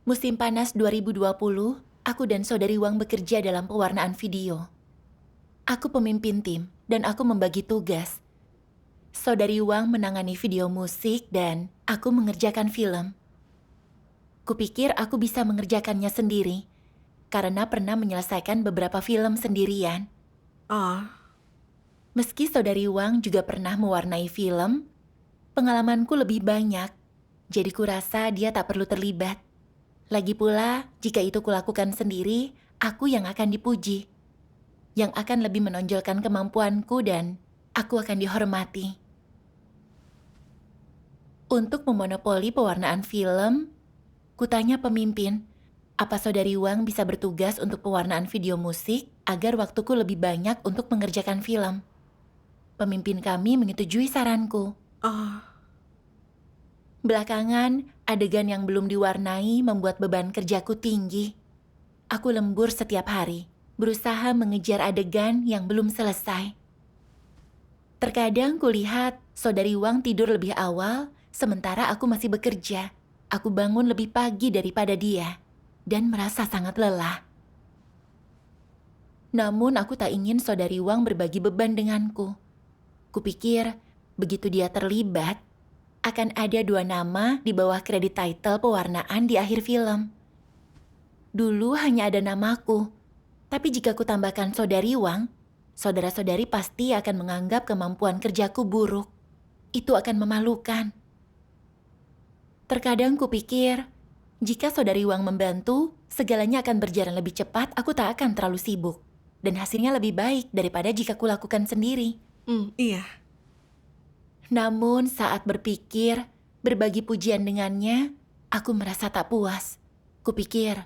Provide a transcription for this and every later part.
Musim panas 2020, aku dan saudari Wang bekerja dalam pewarnaan video. Aku pemimpin tim dan aku membagi tugas. Saudari Wang menangani video musik dan aku mengerjakan film. Kupikir aku bisa mengerjakannya sendiri karena pernah menyelesaikan beberapa film sendirian. Oh, Meski saudari Wang juga pernah mewarnai film, pengalamanku lebih banyak. Jadi kurasa dia tak perlu terlibat. Lagi pula, jika itu kulakukan sendiri, aku yang akan dipuji. Yang akan lebih menonjolkan kemampuanku dan aku akan dihormati. Untuk memonopoli pewarnaan film, kutanya pemimpin, apa saudari Wang bisa bertugas untuk pewarnaan video musik agar waktuku lebih banyak untuk mengerjakan film. Pemimpin kami menyetujui saranku. oh, Belakangan, adegan yang belum diwarnai membuat beban kerjaku tinggi. Aku lembur setiap hari, berusaha mengejar adegan yang belum selesai. Terkadang kulihat saudari Wang tidur lebih awal, sementara aku masih bekerja. Aku bangun lebih pagi daripada dia, dan merasa sangat lelah. Namun aku tak ingin saudari Wang berbagi beban denganku. Kupikir, begitu dia terlibat, akan ada 2 nama di bawah kredit title pewarnaan di akhir film. Dulu hanya ada namaku, tapi jika ku tambahkan saudari Wang, saudara-saudari pasti akan menganggap kemampuan kerjaku buruk. Itu akan memalukan. Terkadang kupikir, jika saudari Wang membantu, segalanya akan berjalan lebih cepat, aku tak akan terlalu sibuk. Dan hasilnya lebih baik daripada jika kulakukan sendiri. iya. Namun saat berpikir, berbagi pujian dengannya, aku merasa tak puas. Kupikir,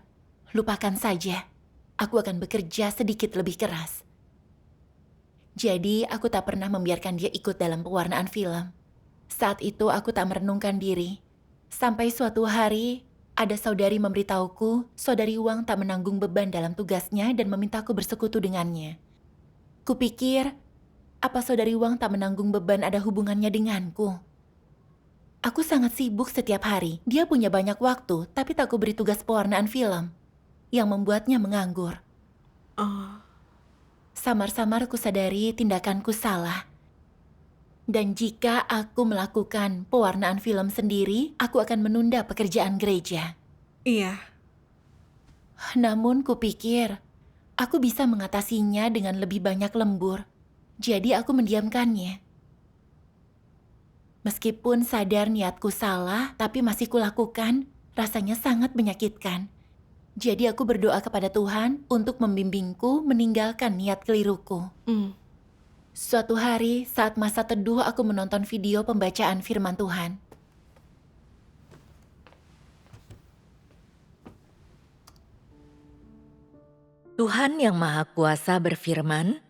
lupakan saja. Aku akan bekerja sedikit lebih keras. Jadi aku tak pernah membiarkan dia ikut dalam pewarnaan film. Saat itu aku tak merenungkan diri. Sampai suatu hari, ada saudari memberitahuku, saudari Wang tak menanggung beban dalam tugasnya dan memintaku bersekutu dengannya. Kupikir, apa saudari Wang tak menanggung beban ada hubungannya denganku? Aku sangat sibuk setiap hari. Dia punya banyak waktu, tapi tak kuberi tugas pewarnaan film, yang membuatnya menganggur. Oh, Samar-samar kusadari tindakanku salah. Dan jika aku melakukan pewarnaan film sendiri, aku akan menunda pekerjaan gereja. iya. Namun kupikir, aku bisa mengatasinya dengan lebih banyak lembur. Jadi aku mendiamkannya. Meskipun sadar niatku salah, tapi masih kulakukan, rasanya sangat menyakitkan. Jadi aku berdoa kepada Tuhan untuk membimbingku meninggalkan niat keliruku. Suatu hari, saat masa teduh aku menonton video pembacaan firman Tuhan. Tuhan Yang Maha Kuasa berfirman,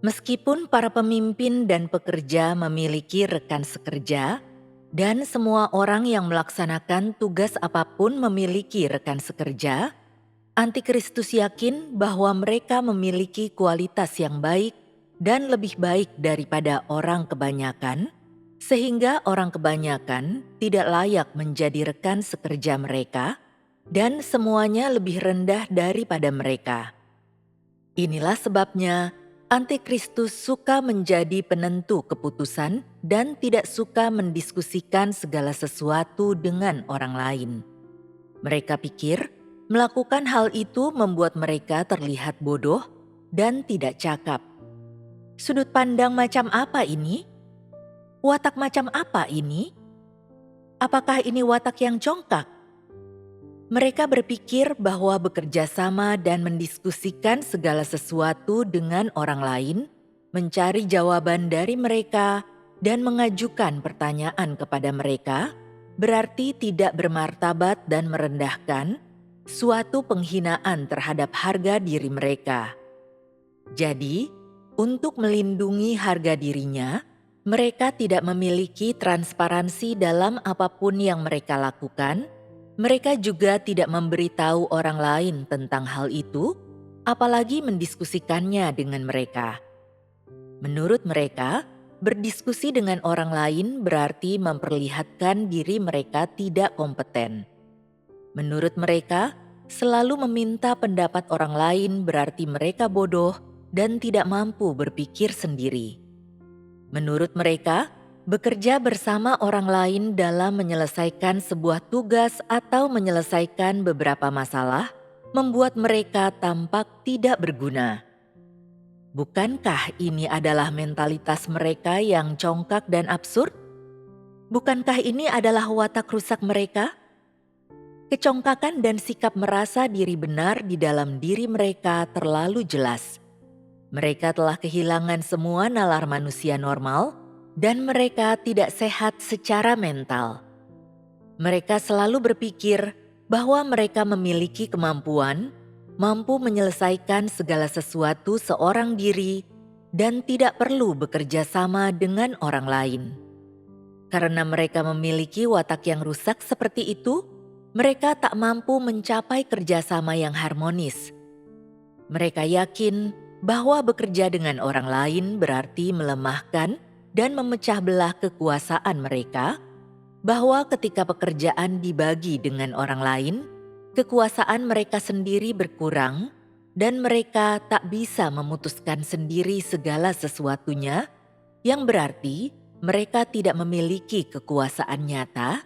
meskipun para pemimpin dan pekerja memiliki rekan sekerja, dan semua orang yang melaksanakan tugas apapun memiliki rekan sekerja, Antikristus yakin bahwa mereka memiliki kualitas yang baik dan lebih baik daripada orang kebanyakan, sehingga orang kebanyakan tidak layak menjadi rekan sekerja mereka, dan semuanya lebih rendah daripada mereka. Inilah sebabnya Antikristus suka menjadi penentu keputusan dan tidak suka mendiskusikan segala sesuatu dengan orang lain. Mereka pikir melakukan hal itu membuat mereka terlihat bodoh dan tidak cakap. Sudut pandang macam apa ini? Watak macam apa ini? Apakah ini watak yang congkak? Mereka berpikir bahwa bekerja sama dan mendiskusikan segala sesuatu dengan orang lain, mencari jawaban dari mereka, dan mengajukan pertanyaan kepada mereka, berarti tidak bermartabat dan merendahkan, suatu penghinaan terhadap harga diri mereka. Jadi, untuk melindungi harga dirinya, mereka tidak memiliki transparansi dalam apapun yang mereka lakukan. Mereka juga tidak memberitahu orang lain tentang hal itu, apalagi mendiskusikannya dengan mereka. Menurut mereka, berdiskusi dengan orang lain berarti memperlihatkan diri mereka tidak kompeten. Menurut mereka, selalu meminta pendapat orang lain berarti mereka bodoh dan tidak mampu berpikir sendiri. Menurut mereka, bekerja bersama orang lain dalam menyelesaikan sebuah tugas atau menyelesaikan beberapa masalah membuat mereka tampak tidak berguna. Bukankah ini adalah mentalitas mereka yang congkak dan absurd? Bukankah ini adalah watak rusak mereka? Kecongkakan dan sikap merasa diri benar di dalam diri mereka terlalu jelas. Mereka telah kehilangan semua nalar manusia normal dan mereka tidak sehat secara mental. Mereka selalu berpikir bahwa mereka memiliki kemampuan, mampu menyelesaikan segala sesuatu seorang diri, dan tidak perlu bekerja sama dengan orang lain. Karena mereka memiliki watak yang rusak seperti itu, mereka tak mampu mencapai kerjasama yang harmonis. Mereka yakin bahwa bekerja dengan orang lain berarti melemahkan dan memecah belah kekuasaan mereka, bahwa ketika pekerjaan dibagi dengan orang lain, kekuasaan mereka sendiri berkurang dan mereka tak bisa memutuskan sendiri segala sesuatunya, yang berarti mereka tidak memiliki kekuasaan nyata,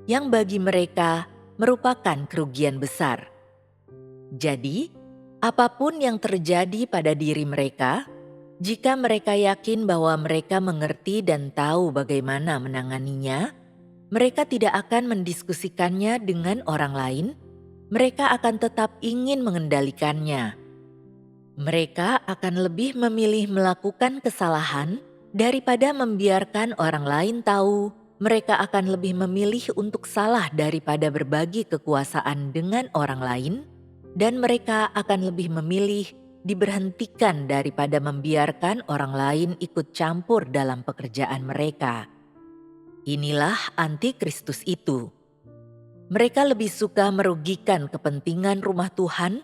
yang bagi mereka merupakan kerugian besar. Jadi, apapun yang terjadi pada diri mereka, jika mereka yakin bahwa mereka mengerti dan tahu bagaimana menanganinya, mereka tidak akan mendiskusikannya dengan orang lain, mereka akan tetap ingin mengendalikannya. Mereka akan lebih memilih melakukan kesalahan daripada membiarkan orang lain tahu. Mereka akan lebih memilih untuk salah daripada berbagi kekuasaan dengan orang lain, dan mereka akan lebih memilih diberhentikan daripada membiarkan orang lain ikut campur dalam pekerjaan mereka. Inilah antikristus itu. Mereka lebih suka merugikan kepentingan rumah Tuhan,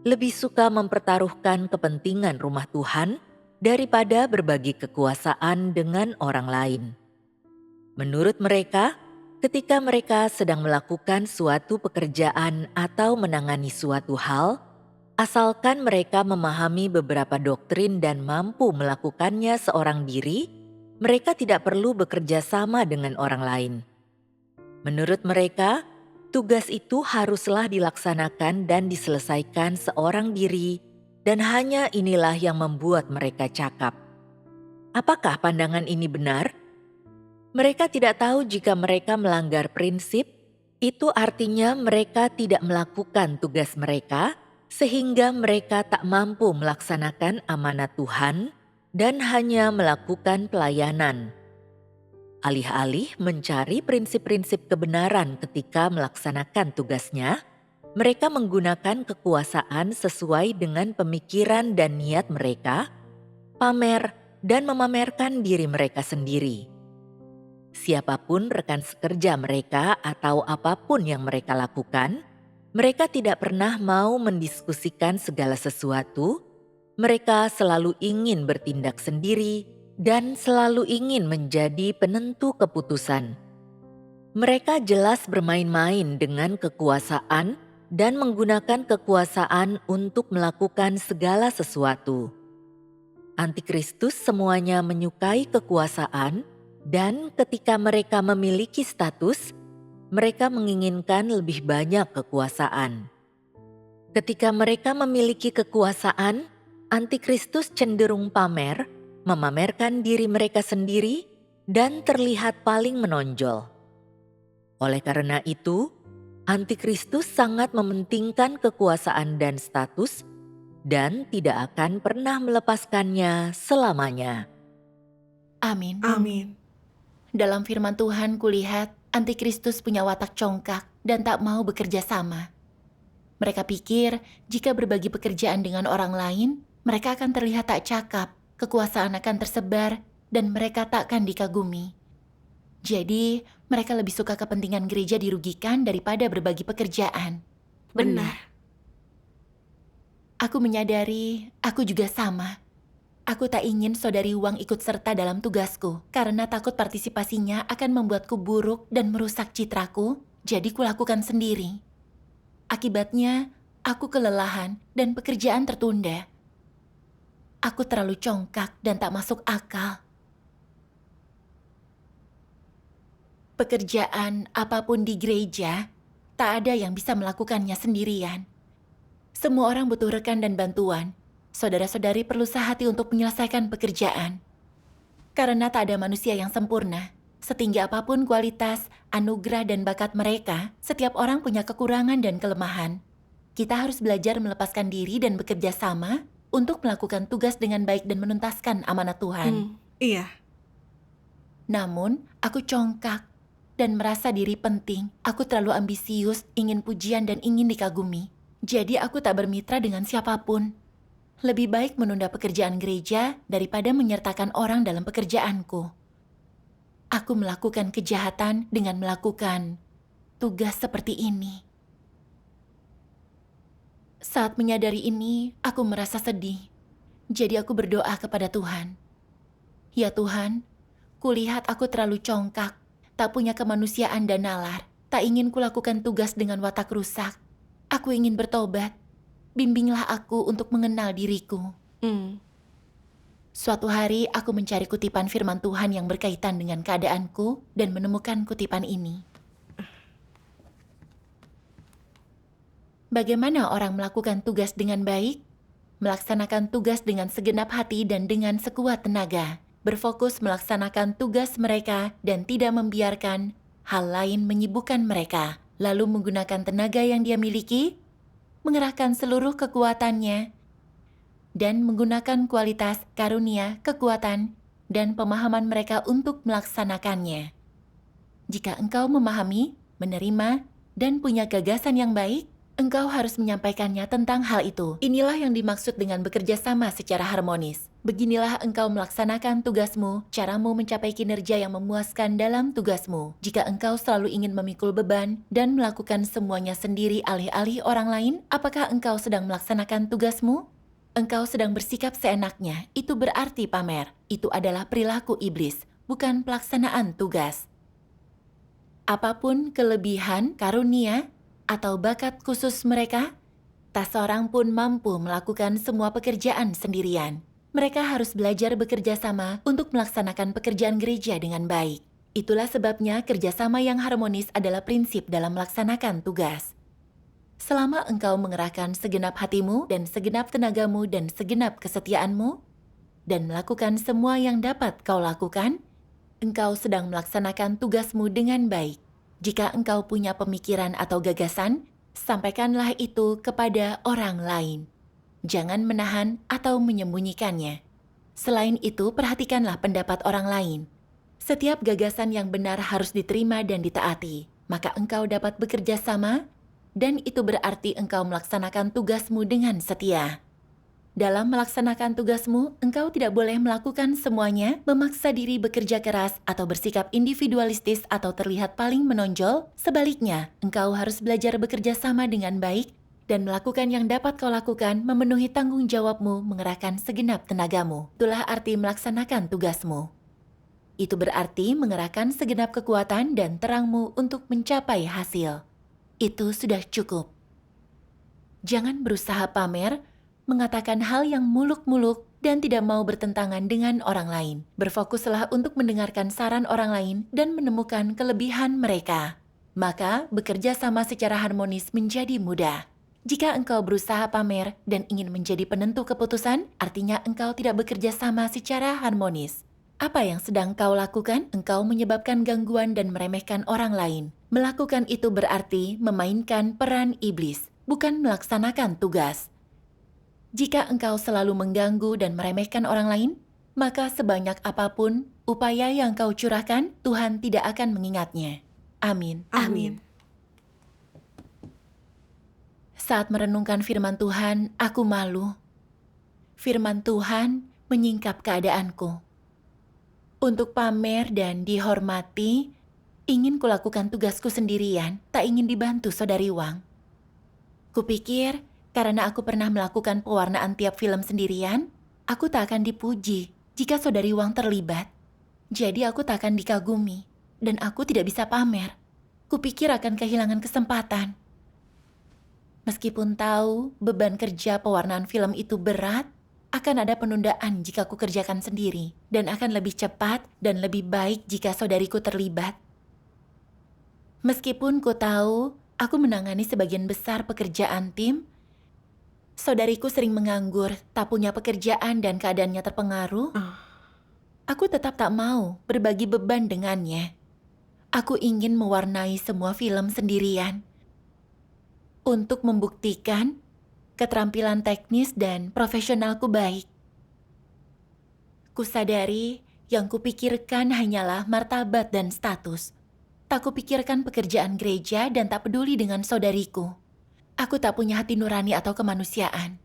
lebih suka mempertaruhkan kepentingan rumah Tuhan daripada berbagi kekuasaan dengan orang lain. Menurut mereka, ketika mereka sedang melakukan suatu pekerjaan atau menangani suatu hal, asalkan mereka memahami beberapa doktrin dan mampu melakukannya seorang diri, mereka tidak perlu bekerja sama dengan orang lain. Menurut mereka, tugas itu haruslah dilaksanakan dan diselesaikan seorang diri, dan hanya inilah yang membuat mereka cakap. Apakah pandangan ini benar? Mereka tidak tahu jika mereka melanggar prinsip, itu artinya mereka tidak melakukan tugas mereka, sehingga mereka tak mampu melaksanakan amanat Tuhan dan hanya melakukan pelayanan. Alih-alih mencari prinsip-prinsip kebenaran ketika melaksanakan tugasnya, mereka menggunakan kekuasaan sesuai dengan pemikiran dan niat mereka, pamer dan memamerkan diri mereka sendiri. Siapapun rekan sekerja mereka atau apapun yang mereka lakukan, mereka tidak pernah mau mendiskusikan segala sesuatu. Mereka selalu ingin bertindak sendiri dan selalu ingin menjadi penentu keputusan. Mereka jelas bermain-main dengan kekuasaan dan menggunakan kekuasaan untuk melakukan segala sesuatu. Antikristus semuanya menyukai kekuasaan, dan ketika mereka memiliki status, mereka menginginkan lebih banyak kekuasaan. Ketika mereka memiliki kekuasaan, Antikristus cenderung pamer, memamerkan diri mereka sendiri, dan terlihat paling menonjol. Oleh karena itu, Antikristus sangat mementingkan kekuasaan dan status, dan tidak akan pernah melepaskannya selamanya. Amin. Amin. Dalam firman Tuhan kulihat Antikristus punya watak congkak dan tak mau bekerja sama. Mereka pikir jika berbagi pekerjaan dengan orang lain, mereka akan terlihat tak cakap, kekuasaan akan tersebar, dan mereka tak akan dikagumi. Jadi, mereka lebih suka kepentingan gereja dirugikan daripada berbagi pekerjaan. Benar. Aku menyadari aku juga sama. Aku tak ingin saudari Wang ikut serta dalam tugasku karena takut partisipasinya akan membuatku buruk dan merusak citraku, jadi kulakukan sendiri. Akibatnya, aku kelelahan dan pekerjaan tertunda. Aku terlalu congkak dan tak masuk akal. Pekerjaan apapun di gereja, tak ada yang bisa melakukannya sendirian. Semua orang butuh rekan dan bantuan. Saudara-saudari perlu sehati untuk menyelesaikan pekerjaan. Karena tak ada manusia yang sempurna. Setinggi apapun kualitas, anugerah, dan bakat mereka, setiap orang punya kekurangan dan kelemahan. Kita harus belajar melepaskan diri dan bekerja sama untuk melakukan tugas dengan baik dan menuntaskan amanat Tuhan. Iya. Namun, aku congkak dan merasa diri penting. Aku terlalu ambisius, ingin pujian dan ingin dikagumi. Jadi aku tak bermitra dengan siapapun. Lebih baik menunda pekerjaan gereja daripada menyertakan orang dalam pekerjaanku. Aku melakukan kejahatan dengan melakukan tugas seperti ini. Saat menyadari ini, aku merasa sedih. Jadi aku berdoa kepada Tuhan. Ya Tuhan, kulihat aku terlalu congkak, tak punya kemanusiaan dan nalar, tak ingin kulakukan tugas dengan watak rusak. Aku ingin bertobat. Bimbinglah aku untuk mengenal diriku. Suatu hari aku mencari kutipan firman Tuhan yang berkaitan dengan keadaanku dan menemukan kutipan ini. Bagaimana orang melakukan tugas dengan baik? Melaksanakan tugas dengan segenap hati dan dengan sekuat tenaga. Berfokus melaksanakan tugas mereka dan tidak membiarkan hal lain menyibukkan mereka. Lalu menggunakan tenaga yang dia miliki, mengerahkan seluruh kekuatannya, dan menggunakan kualitas, karunia, kekuatan, dan pemahaman mereka untuk melaksanakannya. Jika engkau memahami, menerima, dan punya gagasan yang baik, engkau harus menyampaikannya tentang hal itu. Inilah yang dimaksud dengan bekerja sama secara harmonis. Beginilah engkau melaksanakan tugasmu, caramu mencapai kinerja yang memuaskan dalam tugasmu. Jika engkau selalu ingin memikul beban dan melakukan semuanya sendiri alih-alih orang lain, apakah engkau sedang melaksanakan tugasmu? Engkau sedang bersikap seenaknya, itu berarti pamer. Itu adalah perilaku iblis, bukan pelaksanaan tugas. Apapun kelebihan, karunia, atau bakat khusus mereka, tak seorang pun mampu melakukan semua pekerjaan sendirian. Mereka harus belajar bekerja sama untuk melaksanakan pekerjaan gereja dengan baik. Itulah sebabnya kerjasama yang harmonis adalah prinsip dalam melaksanakan tugas. Selama engkau mengerahkan segenap hatimu dan segenap tenagamu dan segenap kesetiaanmu, dan melakukan semua yang dapat kau lakukan, engkau sedang melaksanakan tugasmu dengan baik. Jika engkau punya pemikiran atau gagasan, sampaikanlah itu kepada orang lain. Jangan menahan atau menyembunyikannya. Selain itu, perhatikanlah pendapat orang lain. Setiap gagasan yang benar harus diterima dan ditaati. Maka engkau dapat bekerja sama, dan itu berarti engkau melaksanakan tugasmu dengan setia. Dalam melaksanakan tugasmu, engkau tidak boleh melakukan semuanya, memaksa diri bekerja keras atau bersikap individualistis atau terlihat paling menonjol. Sebaliknya, engkau harus belajar bekerja sama dengan baik dan melakukan yang dapat kau lakukan, memenuhi tanggung jawabmu, mengerahkan segenap tenagamu. Itulah arti melaksanakan tugasmu. Itu berarti mengerahkan segenap kekuatan dan terangmu untuk mencapai hasil. Itu sudah cukup. Jangan berusaha pamer, mengatakan hal yang muluk-muluk, dan tidak mau bertentangan dengan orang lain. Berfokuslah untuk mendengarkan saran orang lain dan menemukan kelebihan mereka. Maka, bekerja sama secara harmonis menjadi mudah. Jika engkau berusaha pamer dan ingin menjadi penentu keputusan, artinya engkau tidak bekerja sama secara harmonis. Apa yang sedang kau lakukan? Engkau menyebabkan gangguan dan meremehkan orang lain. Melakukan itu berarti memainkan peran iblis, bukan melaksanakan tugas. Jika engkau selalu mengganggu dan meremehkan orang lain, maka sebanyak apapun upaya yang kau curahkan, Tuhan tidak akan mengingatnya. Amin. Amin. Saat merenungkan firman Tuhan, aku malu. Firman Tuhan menyingkap keadaanku. Untuk pamer dan dihormati, ingin kulakukan tugasku sendirian, tak ingin dibantu saudari Wang. Kupikir, karena aku pernah melakukan pewarnaan tiap film sendirian, aku tak akan dipuji jika saudari Wang terlibat. Jadi aku tak akan dikagumi, dan aku tidak bisa pamer. Kupikir akan kehilangan kesempatan. Meskipun tahu beban kerja pewarnaan film itu berat, akan ada penundaan jika ku kerjakan sendiri, dan akan lebih cepat dan lebih baik jika saudariku terlibat. Meskipun ku tahu aku menangani sebagian besar pekerjaan tim, saudariku sering menganggur, tak punya pekerjaan dan keadaannya terpengaruh, aku tetap tak mau berbagi beban dengannya. Aku ingin mewarnai semua film sendirian untuk membuktikan keterampilan teknis dan profesionalku baik. Kusadari yang kupikirkan hanyalah martabat dan status. Tak kupikirkan pekerjaan gereja dan tak peduli dengan saudariku. Aku tak punya hati nurani atau kemanusiaan.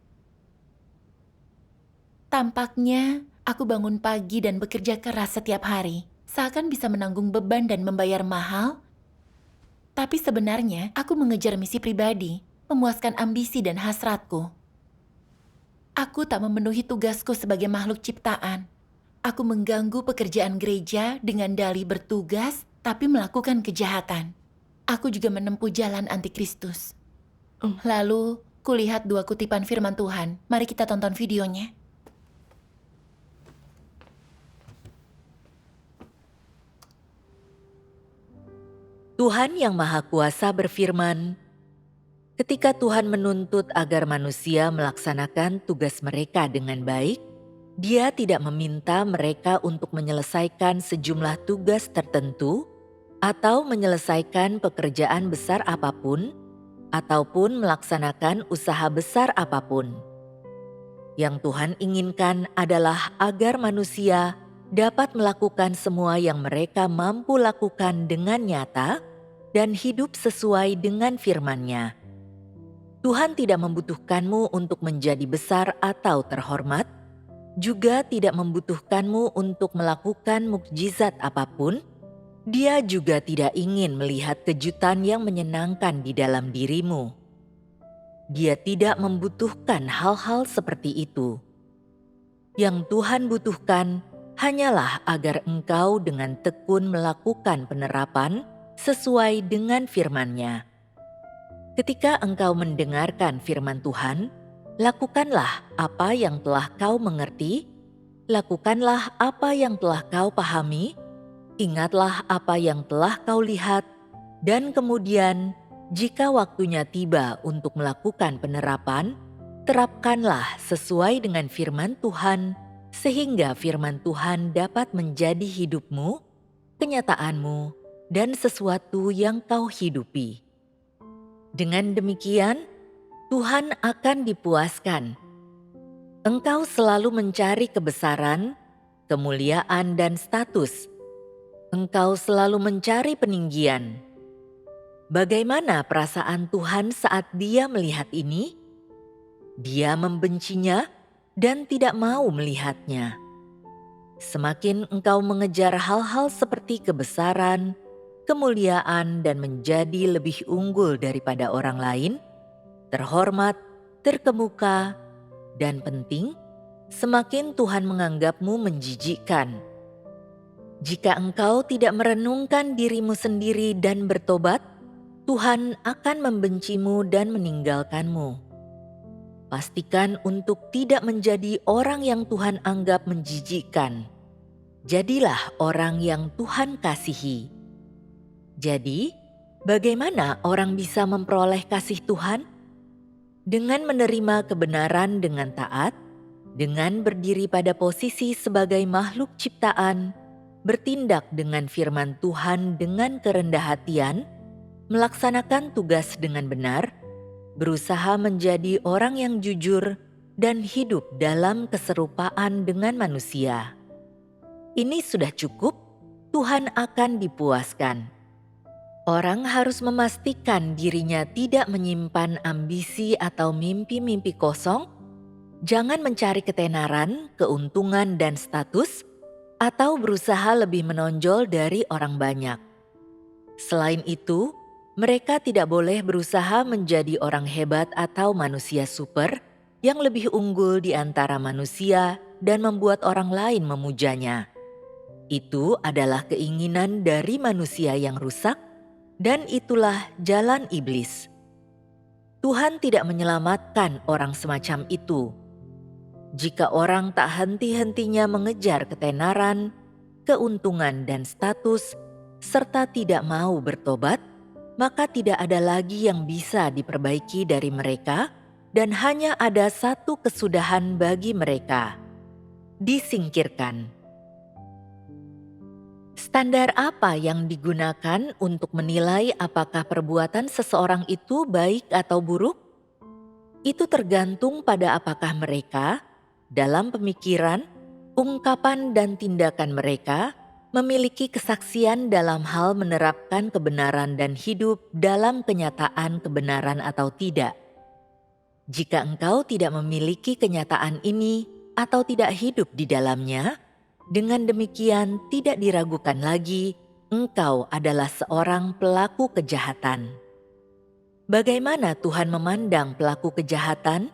Tampaknya aku bangun pagi dan bekerja keras setiap hari, seakan bisa menanggung beban dan membayar mahal. Tapi sebenarnya aku mengejar misi pribadi, memuaskan ambisi dan hasratku. Aku tak memenuhi tugasku sebagai makhluk ciptaan. Aku mengganggu pekerjaan gereja dengan dalih bertugas, tapi melakukan kejahatan. Aku juga menempuh jalan antikristus. Lalu, kulihat 2 kutipan firman Tuhan. Mari kita tonton videonya. Tuhan Yang Maha Kuasa berfirman, ketika Tuhan menuntut agar manusia melaksanakan tugas mereka dengan baik, Dia tidak meminta mereka untuk menyelesaikan sejumlah tugas tertentu atau menyelesaikan pekerjaan besar apapun, ataupun melaksanakan usaha besar apapun. Yang Tuhan inginkan adalah agar manusia dapat melakukan semua yang mereka mampu lakukan dengan nyata dan hidup sesuai dengan firman-Nya. Tuhan tidak membutuhkanmu untuk menjadi besar atau terhormat, juga tidak membutuhkanmu untuk melakukan mukjizat apapun. Dia juga tidak ingin melihat kejutan yang menyenangkan di dalam dirimu. Dia tidak membutuhkan hal-hal seperti itu. Yang Tuhan butuhkan hanyalah agar engkau dengan tekun melakukan penerapan sesuai dengan firman-Nya. Ketika engkau mendengarkan firman Tuhan, lakukanlah apa yang telah kau mengerti, lakukanlah apa yang telah kau pahami, ingatlah apa yang telah kau lihat, dan kemudian jika waktunya tiba untuk melakukan penerapan, terapkanlah sesuai dengan firman Tuhan, sehingga firman Tuhan dapat menjadi hidupmu, kenyataanmu, dan sesuatu yang kau hidupi. Dengan demikian, Tuhan akan dipuaskan. Engkau selalu mencari kebesaran, kemuliaan, dan status. Engkau selalu mencari peninggian. Bagaimana perasaan Tuhan saat Dia melihat ini? Dia membencinya dan tidak mau melihatnya. Semakin engkau mengejar hal-hal seperti kebesaran, kemuliaan, dan menjadi lebih unggul daripada orang lain, terhormat, terkemuka, dan penting, semakin Tuhan menganggapmu menjijikkan. Jika engkau tidak merenungkan dirimu sendiri dan bertobat, Tuhan akan membencimu dan meninggalkanmu. Pastikan untuk tidak menjadi orang yang Tuhan anggap menjijikkan. Jadilah orang yang Tuhan kasihi. Jadi, bagaimana orang bisa memperoleh kasih Tuhan? Dengan menerima kebenaran dengan taat, dengan berdiri pada posisi sebagai makhluk ciptaan, bertindak dengan firman Tuhan dengan kerendah hatian, melaksanakan tugas dengan benar, berusaha menjadi orang yang jujur, dan hidup dalam keserupaan dengan manusia. Ini sudah cukup, Tuhan akan dipuaskan. Orang harus memastikan dirinya tidak menyimpan ambisi atau mimpi-mimpi kosong, jangan mencari ketenaran, keuntungan, dan status, atau berusaha lebih menonjol dari orang banyak. Selain itu, mereka tidak boleh berusaha menjadi orang hebat atau manusia super yang lebih unggul di antara manusia dan membuat orang lain memujanya. Itu adalah keinginan dari manusia yang rusak, dan itulah jalan iblis. Tuhan tidak menyelamatkan orang semacam itu. Jika orang tak henti-hentinya mengejar ketenaran, keuntungan dan status, serta tidak mau bertobat, maka tidak ada lagi yang bisa diperbaiki dari mereka dan hanya ada satu kesudahan bagi mereka: disingkirkan. Standar apa yang digunakan untuk menilai apakah perbuatan seseorang itu baik atau buruk? Itu tergantung pada apakah mereka, dalam pemikiran, ungkapan dan tindakan mereka, memiliki kesaksian dalam hal menerapkan kebenaran dan hidup dalam kenyataan kebenaran atau tidak. Jika engkau tidak memiliki kenyataan ini atau tidak hidup di dalamnya, dengan demikian tidak diragukan lagi, engkau adalah seorang pelaku kejahatan. Bagaimana Tuhan memandang pelaku kejahatan?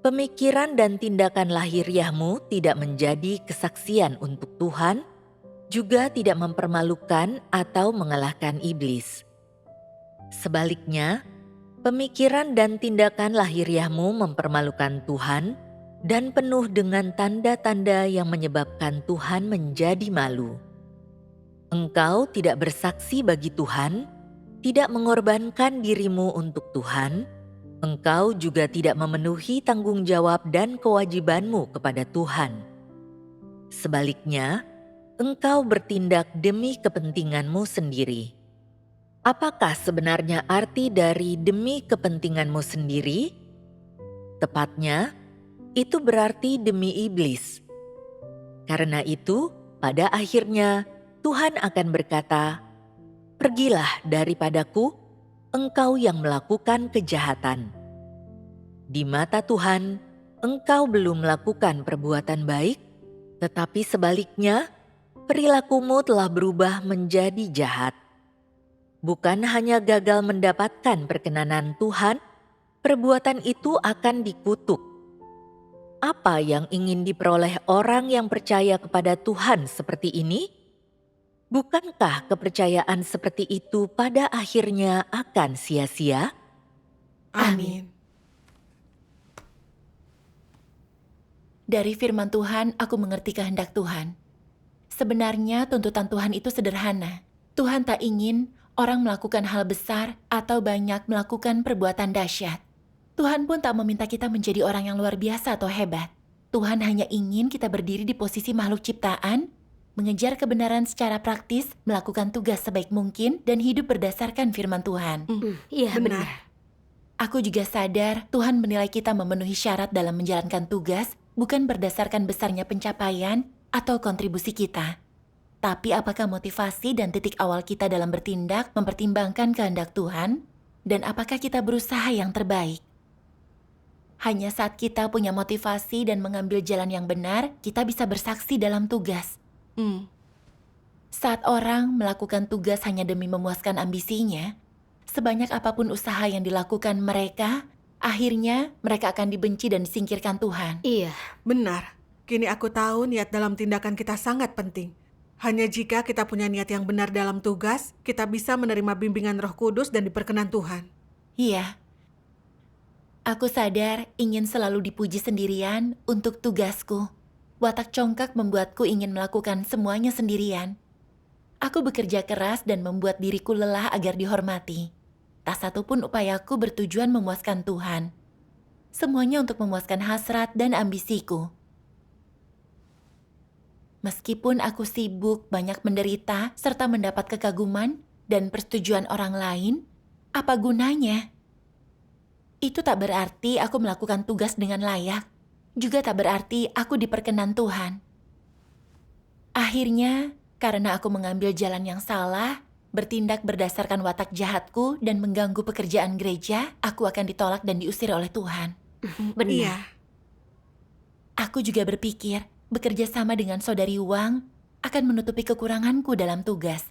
Pemikiran dan tindakan lahiriahmu tidak menjadi kesaksian untuk Tuhan, juga tidak mempermalukan atau mengalahkan iblis. Sebaliknya, pemikiran dan tindakan lahiriahmu mempermalukan Tuhan dan penuh dengan tanda-tanda yang menyebabkan Tuhan menjadi malu. Engkau tidak bersaksi bagi Tuhan, tidak mengorbankan dirimu untuk Tuhan, engkau juga tidak memenuhi tanggung jawab dan kewajibanmu kepada Tuhan. Sebaliknya, engkau bertindak demi kepentinganmu sendiri. Apakah sebenarnya arti dari demi kepentinganmu sendiri? Tepatnya, itu berarti demi iblis. Karena itu, pada akhirnya Tuhan akan berkata, "Pergilah daripadaku, engkau yang melakukan kejahatan." Di mata Tuhan, engkau belum melakukan perbuatan baik, tetapi sebaliknya, perilakumu telah berubah menjadi jahat. Bukan hanya gagal mendapatkan perkenanan Tuhan, perbuatan itu akan dikutuk. Apa yang ingin diperoleh orang yang percaya kepada Tuhan seperti ini? Bukankah kepercayaan seperti itu pada akhirnya akan sia-sia? Amin. Dari firman Tuhan, aku mengerti kehendak Tuhan. Sebenarnya tuntutan Tuhan itu sederhana. Tuhan tak ingin orang melakukan hal besar atau banyak melakukan perbuatan dahsyat. Tuhan pun tak meminta kita menjadi orang yang luar biasa atau hebat. Tuhan hanya ingin kita berdiri di posisi makhluk ciptaan, mengejar kebenaran secara praktis, melakukan tugas sebaik mungkin, dan hidup berdasarkan firman Tuhan. Iya, Benar. benar. Aku juga sadar Tuhan menilai kita memenuhi syarat dalam menjalankan tugas, bukan berdasarkan besarnya pencapaian atau kontribusi kita. Tapi apakah motivasi dan titik awal kita dalam bertindak mempertimbangkan kehendak Tuhan? Dan apakah kita berusaha yang terbaik? Hanya saat kita punya motivasi dan mengambil jalan yang benar, kita bisa bersaksi dalam tugas. Saat orang melakukan tugas hanya demi memuaskan ambisinya, sebanyak apapun usaha yang dilakukan mereka, akhirnya mereka akan dibenci dan disingkirkan Tuhan. Iya, Benar. Kini aku tahu niat dalam tindakan kita sangat penting. Hanya jika kita punya niat yang benar dalam tugas, kita bisa menerima bimbingan Roh Kudus dan diperkenan Tuhan. Iya. Aku sadar ingin selalu dipuji sendirian untuk tugasku. Watak congkak membuatku ingin melakukan semuanya sendirian. Aku bekerja keras dan membuat diriku lelah agar dihormati. Tak satu pun upayaku bertujuan memuaskan Tuhan. Semuanya untuk memuaskan hasrat dan ambisiku. Meskipun aku sibuk banyak menderita serta mendapat kekaguman dan persetujuan orang lain, apa gunanya? Itu tak berarti aku melakukan tugas dengan layak. Juga tak berarti aku diperkenan Tuhan. Akhirnya, karena aku mengambil jalan yang salah, bertindak berdasarkan watak jahatku dan mengganggu pekerjaan gereja, aku akan ditolak dan diusir oleh Tuhan. benar. Iya. Aku juga berpikir, bekerja sama dengan saudari Wang akan menutupi kekuranganku dalam tugas.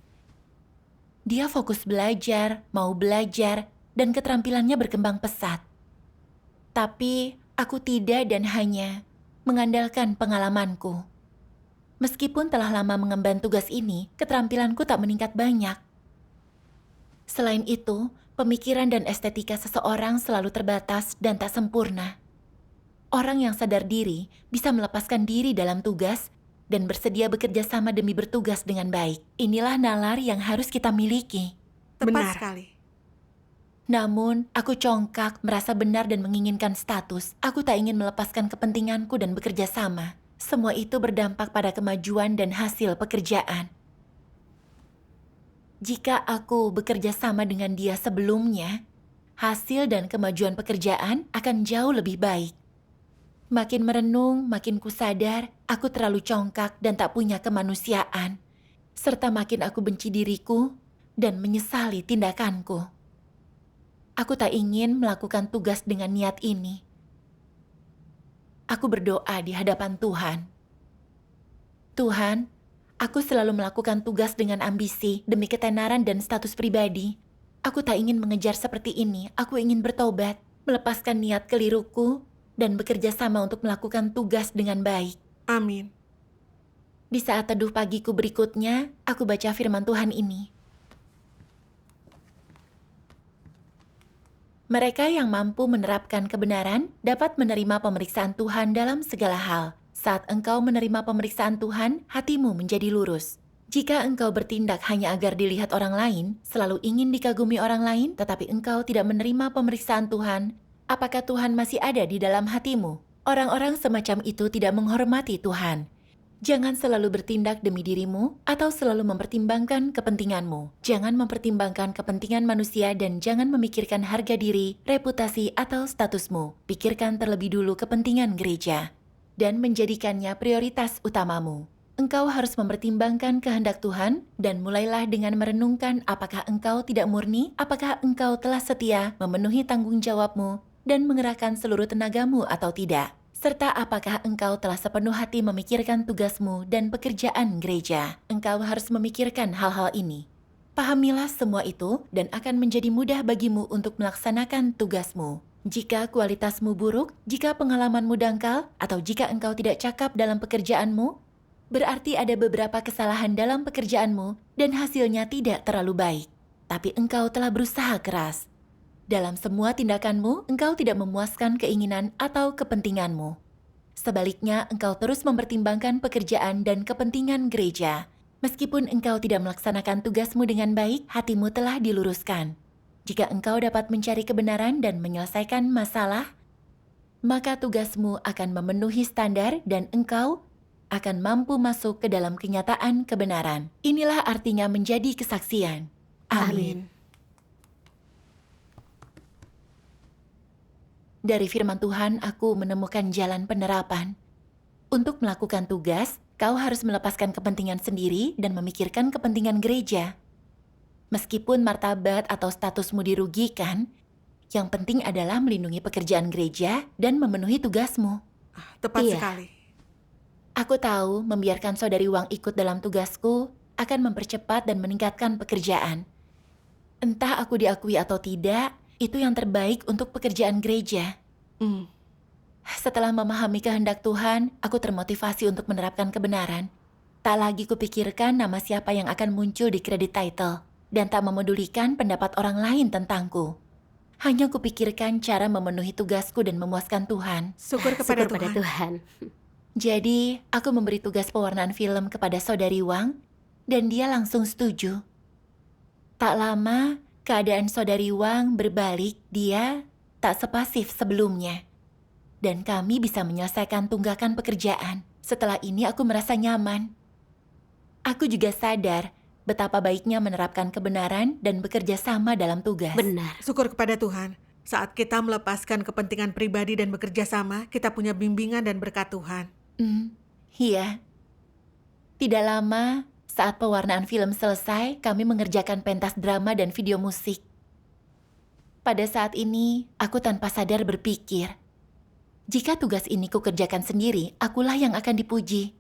Dia fokus belajar, mau belajar, dan keterampilannya berkembang pesat. Tapi aku tidak dan hanya mengandalkan pengalamanku. Meskipun telah lama mengemban tugas ini, keterampilanku tak meningkat banyak. Selain itu, Pemikiran dan estetika seseorang selalu terbatas dan tak sempurna. Orang yang sadar diri bisa melepaskan diri dalam tugas dan bersedia bekerja sama demi bertugas dengan baik. Inilah nalar yang harus kita miliki. Tepat Benar. sekali. Namun, aku congkak, merasa benar dan menginginkan status. Aku tak ingin melepaskan kepentinganku dan bekerja sama. Semua itu berdampak pada kemajuan dan hasil pekerjaan. Jika aku bekerja sama dengan dia sebelumnya, hasil dan kemajuan pekerjaan akan jauh lebih baik. Makin merenung, makin kusadar, aku terlalu congkak dan tak punya kemanusiaan. Serta makin aku benci diriku dan menyesali tindakanku. Aku tak ingin melakukan tugas dengan niat ini. Aku berdoa di hadapan Tuhan. Tuhan, aku selalu melakukan tugas dengan ambisi demi ketenaran dan status pribadi. Aku tak ingin mengejar seperti ini. Aku ingin bertobat, melepaskan niat keliruku, dan bekerja sama untuk melakukan tugas dengan baik. Amin. Di saat teduh pagiku berikutnya, aku baca firman Tuhan ini. Mereka yang mampu menerapkan kebenaran dapat menerima pemeriksaan Tuhan dalam segala hal. Saat engkau menerima pemeriksaan Tuhan, hatimu menjadi lurus. Jika engkau bertindak hanya agar dilihat orang lain, selalu ingin dikagumi orang lain, tetapi engkau tidak menerima pemeriksaan Tuhan, apakah Tuhan masih ada di dalam hatimu? Orang-orang semacam itu tidak menghormati Tuhan. Jangan selalu bertindak demi dirimu atau selalu mempertimbangkan kepentinganmu. Jangan mempertimbangkan kepentingan manusia dan jangan memikirkan harga diri, reputasi, atau statusmu. Pikirkan terlebih dulu kepentingan gereja dan menjadikannya prioritas utamamu. Engkau harus mempertimbangkan kehendak Tuhan dan mulailah dengan merenungkan apakah engkau tidak murni, apakah engkau telah setia memenuhi tanggung jawabmu dan mengerahkan seluruh tenagamu atau tidak. Serta apakah engkau telah sepenuh hati memikirkan tugasmu dan pekerjaan gereja. Engkau harus memikirkan hal-hal ini. Pahamilah semua itu dan akan menjadi mudah bagimu untuk melaksanakan tugasmu. Jika kualitasmu buruk, jika pengalamanmu dangkal, atau jika engkau tidak cakap dalam pekerjaanmu, berarti ada beberapa kesalahan dalam pekerjaanmu dan hasilnya tidak terlalu baik. Tapi engkau telah berusaha keras. Dalam semua tindakanmu, engkau tidak memuaskan keinginan atau kepentinganmu. Sebaliknya, engkau terus mempertimbangkan pekerjaan dan kepentingan gereja. Meskipun engkau tidak melaksanakan tugasmu dengan baik, hatimu telah diluruskan. Jika engkau dapat mencari kebenaran dan menyelesaikan masalah, maka tugasmu akan memenuhi standar dan engkau akan mampu masuk ke dalam kenyataan kebenaran. Inilah artinya menjadi kesaksian. Amin. Dari firman Tuhan, aku menemukan jalan penerapan. Untuk melakukan tugas, kau harus melepaskan kepentingan sendiri dan memikirkan kepentingan gereja. Meskipun martabat atau statusmu dirugikan, yang penting adalah melindungi pekerjaan gereja dan memenuhi tugasmu. Tepat Iya. sekali. Aku tahu membiarkan saudari Wang ikut dalam tugasku akan mempercepat dan meningkatkan pekerjaan. Entah aku diakui atau tidak, itu yang terbaik untuk pekerjaan gereja. Setelah memahami kehendak Tuhan, aku termotivasi untuk menerapkan kebenaran. Tak lagi kupikirkan nama siapa yang akan muncul di kredit title, dan tak memedulikan pendapat orang lain tentangku. Hanya kupikirkan cara memenuhi tugasku dan memuaskan Tuhan. Syukur kepada Syukur pada Tuhan. Tuhan. Jadi, aku memberi tugas pewarnaan film kepada saudari Wang, dan dia langsung setuju. Tak lama, keadaan saudari Wang berbalik, dia tak sepasif sebelumnya. Dan kami bisa menyelesaikan tunggakan pekerjaan. Setelah ini aku merasa nyaman. Aku juga sadar betapa baiknya menerapkan kebenaran dan bekerja sama dalam tugas. Benar. Syukur kepada Tuhan. Saat kita melepaskan kepentingan pribadi dan bekerja sama, kita punya bimbingan dan berkat Tuhan. Iya. Tidak lama, saat pewarnaan film selesai, kami mengerjakan pentas drama dan video musik. Pada saat ini, aku tanpa sadar berpikir, jika tugas ini kukerjakan sendiri, akulah yang akan dipuji.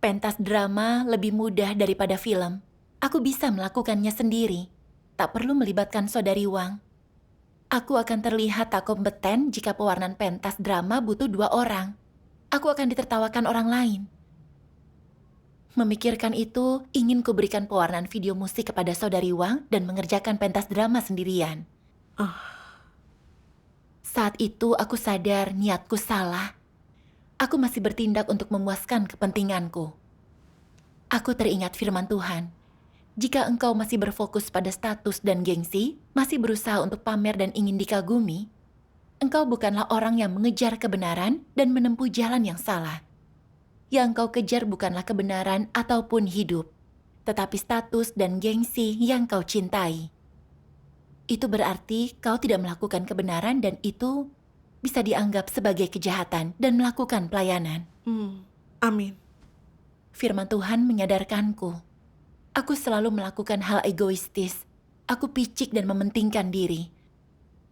Pentas drama lebih mudah daripada film. Aku bisa melakukannya sendiri. Tak perlu melibatkan saudari Wang. Aku akan terlihat tak kompeten jika pewarnaan pentas drama butuh 2 orang. Aku akan ditertawakan orang lain. Memikirkan itu, ingin kuberikan pewarnaan video musik kepada saudari Wang dan mengerjakan pentas drama sendirian. Saat itu aku sadar niatku salah. Aku masih bertindak untuk memuaskan kepentinganku. Aku teringat firman Tuhan. Jika engkau masih berfokus pada status dan gengsi, masih berusaha untuk pamer dan ingin dikagumi, engkau bukanlah orang yang mengejar kebenaran dan menempuh jalan yang salah. Yang kau kejar bukanlah kebenaran ataupun hidup, tetapi status dan gengsi yang kau cintai. Itu berarti kau tidak melakukan kebenaran dan itu bisa dianggap sebagai kejahatan dan melakukan pelayanan. Amin. Firman Tuhan menyadarkanku. Aku selalu melakukan hal egoistis. Aku picik dan mementingkan diri.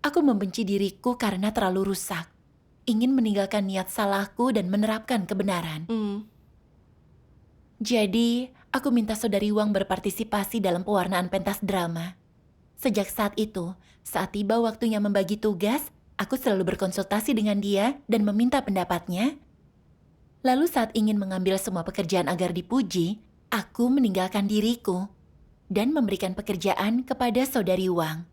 Aku membenci diriku karena terlalu rusak. Ingin meninggalkan niat salahku dan menerapkan kebenaran. Jadi, aku minta saudari Wang berpartisipasi dalam pewarnaan pentas drama. Sejak saat itu, saat tiba waktunya membagi tugas, aku selalu berkonsultasi dengan dia dan meminta pendapatnya. Lalu saat ingin mengambil semua pekerjaan agar dipuji, aku meninggalkan diriku dan memberikan pekerjaan kepada saudari Wang.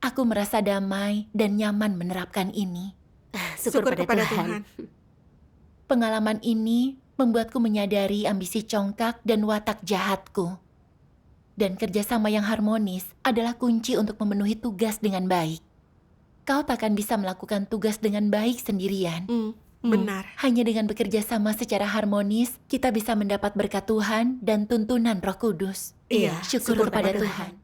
Aku merasa damai dan nyaman menerapkan ini. Syukur kepada Tuhan. Pengalaman ini membuatku menyadari ambisi congkak dan watak jahatku. Dan kerjasama yang harmonis adalah kunci untuk memenuhi tugas dengan baik. Kau takkan bisa melakukan tugas dengan baik sendirian. Benar. Hanya dengan bekerja sama secara harmonis, kita bisa mendapat berkat Tuhan dan tuntunan Roh Kudus. Iya, Syukur kepada Tuhan.